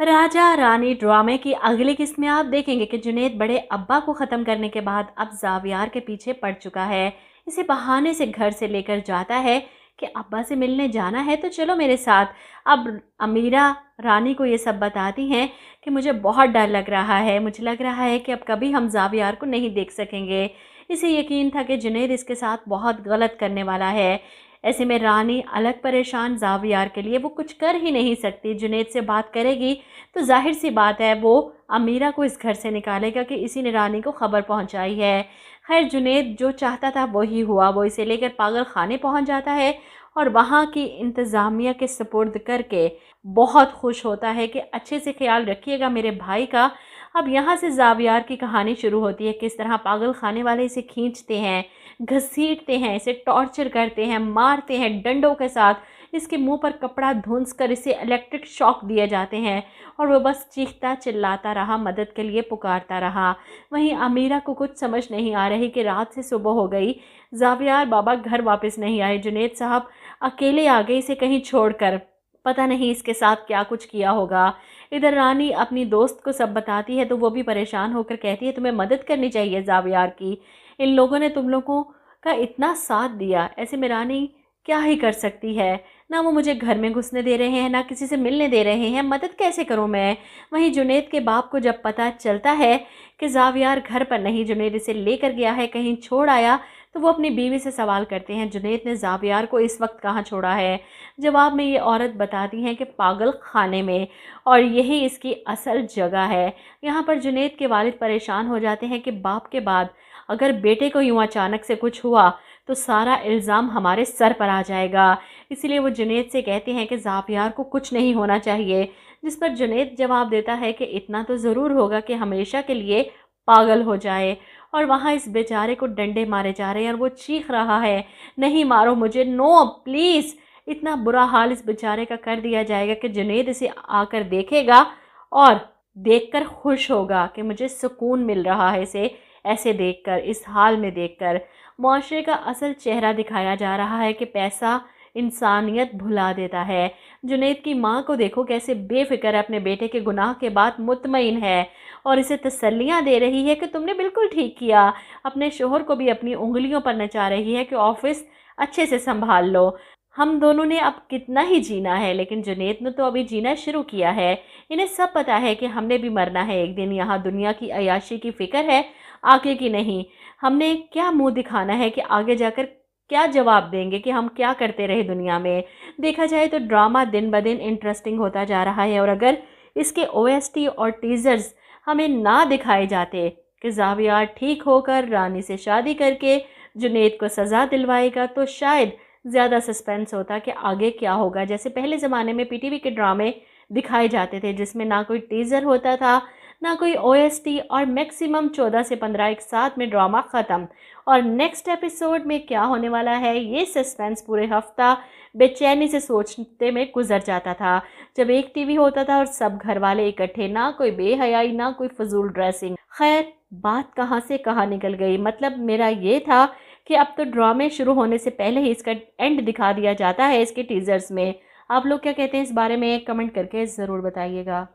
राजा रानी ड्रामे की अगली किस्त में आप देखेंगे कि जुनैद बड़े अब्बा को ख़त्म करने के बाद अब ज़ावियार के पीछे पड़ चुका है। इसे बहाने से घर से लेकर जाता है कि अब्बा से मिलने जाना है तो चलो मेरे साथ। अब अमीरा रानी को ये सब बताती हैं कि मुझे बहुत डर लग रहा है, मुझे लग रहा है कि अब कभी हम ज़ावियार को नहीं देख सकेंगे। इसे यकीन था कि जुनैद इसके साथ बहुत गलत करने वाला है। ऐसे में रानी अलग परेशान ज़ावियार के लिए, वो कुछ कर ही नहीं सकती। जुनैद से बात करेगी तो जाहिर सी बात है वो अमीरा को इस घर से निकालेगा कि इसी ने रानी को खबर पहुंचाई है। खैर जुनैद जो चाहता था वही हुआ, वो इसे लेकर पागल खाने पहुंच जाता है और वहाँ की इंतज़ामिया के सुपुर्द करके बहुत खुश होता है कि अच्छे से ख्याल रखिएगा मेरे भाई का। अब यहाँ से ज़ावियार की कहानी शुरू होती है, किस तरह पागल खाने वाले इसे खींचते हैं, घसीटते हैं, इसे टॉर्चर करते हैं, मारते हैं डंडों के साथ, इसके मुंह पर कपड़ा धुंस कर इसे इलेक्ट्रिक शॉक दिए जाते हैं और वो बस चीखता चिल्लाता रहा, मदद के लिए पुकारता रहा। वहीं अमीरा को कुछ समझ नहीं आ रही कि रात से सुबह हो गई, ज़ावियार बाबा घर वापस नहीं आए, जुनैद साहब अकेले आ गए इसे कहीं छोड़कर, पता नहीं इसके साथ क्या कुछ किया होगा। इधर रानी अपनी दोस्त को सब बताती है तो वो भी परेशान होकर कहती है तुम्हें मदद करनी चाहिए ज़ावियार की, इन लोगों ने तुम लोगों का इतना साथ दिया, ऐसे में रानी क्या ही कर सकती है, ना वो मुझे घर में घुसने दे रहे हैं, ना किसी से मिलने दे रहे हैं, मदद कैसे करूं मैं। वहीं जुनैद के बाप को जब पता चलता है कि ज़ावियार घर पर नहीं, जुनैद इसे लेकर गया है, कहीं छोड़ आया, तो वो अपनी बीवी से सवाल करते हैं जुनैद ने ज़ावियार को इस वक्त कहाँ छोड़ा है। जवाब में ये औरत बताती हैं कि पागल खाने में, और यही इसकी असल जगह है। यहाँ पर जुनैद के वालिद परेशान हो जाते हैं कि बाप के बाद अगर बेटे को यूँ अचानक से कुछ हुआ तो सारा इल्ज़ाम हमारे सर पर आ जाएगा। इसलिए वो जुनैद से कहते हैं कि ज़ावियार को कुछ नहीं होना चाहिए, जिस पर जुनैद जवाब देता है कि इतना तो ज़रूर होगा कि हमेशा के लिए पागल हो जाए। और वहाँ इस बेचारे को डंडे मारे जा रहे हैं और वो चीख रहा है नहीं मारो मुझे, नो प्लीज़। इतना बुरा हाल इस बेचारे का कर दिया जाएगा कि जुनैद इसे आकर देखेगा और देखकर खुश होगा कि मुझे सुकून मिल रहा है इसे ऐसे देखकर, इस हाल में देखकर। मुआशरे का असल चेहरा दिखाया जा रहा है कि पैसा इंसानियत भुला देता है। जुनैद की माँ को देखो कैसे बेफिक्र अपने बेटे के गुनाह के बाद मुतमईन है और इसे तसल्लियाँ दे रही है कि तुमने बिल्कुल ठीक किया। अपने शोहर को भी अपनी उंगलियों पर नचा रही है कि ऑफिस अच्छे से संभाल लो, हम दोनों ने अब कितना ही जीना है, लेकिन जुनैद ने तो अभी जीना शुरू किया है। इन्हें सब पता है कि हमने भी मरना है एक दिन, यहाँ दुनिया की अयाशी की फ़िक्र है, आगे की नहीं। हमने क्या मुंह दिखाना है कि आगे जाकर क्या जवाब देंगे कि हम क्या करते रहे दुनिया में। देखा जाए तो ड्रामा दिन ब दिन इंटरेस्टिंग होता जा रहा है और अगर इसके ओएसटी और टीज़र्स हमें ना दिखाए जाते कि ज़ावियार ठीक होकर रानी से शादी करके जुनैद को सज़ा दिलवाएगा तो शायद ज़्यादा सस्पेंस होता कि आगे क्या होगा। जैसे पहले ज़माने में पीटीवी के ड्रामे दिखाए जाते थे जिसमें ना कोई टीज़र होता था, ना कोई ओएसटी, और मैक्सिमम 14 से 15 एक साथ में ड्रामा ख़त्म। और नेक्स्ट एपिसोड में क्या होने वाला है ये सस्पेंस पूरे हफ्ता बेचैनी से सोचते में गुजर जाता था। जब एक टीवी होता था और सब घर वाले इकट्ठे, ना कोई बेहयाई ना कोई फजूल ड्रेसिंग। खैर बात कहाँ से कहाँ निकल गई। मतलब मेरा ये था कि अब तो ड्रामे शुरू होने से पहले ही इसका एंड दिखा दिया जाता है इसके टीज़र्स में। आप लोग क्या कहते हैं इस बारे में, कमेंट करके ज़रूर बताइएगा।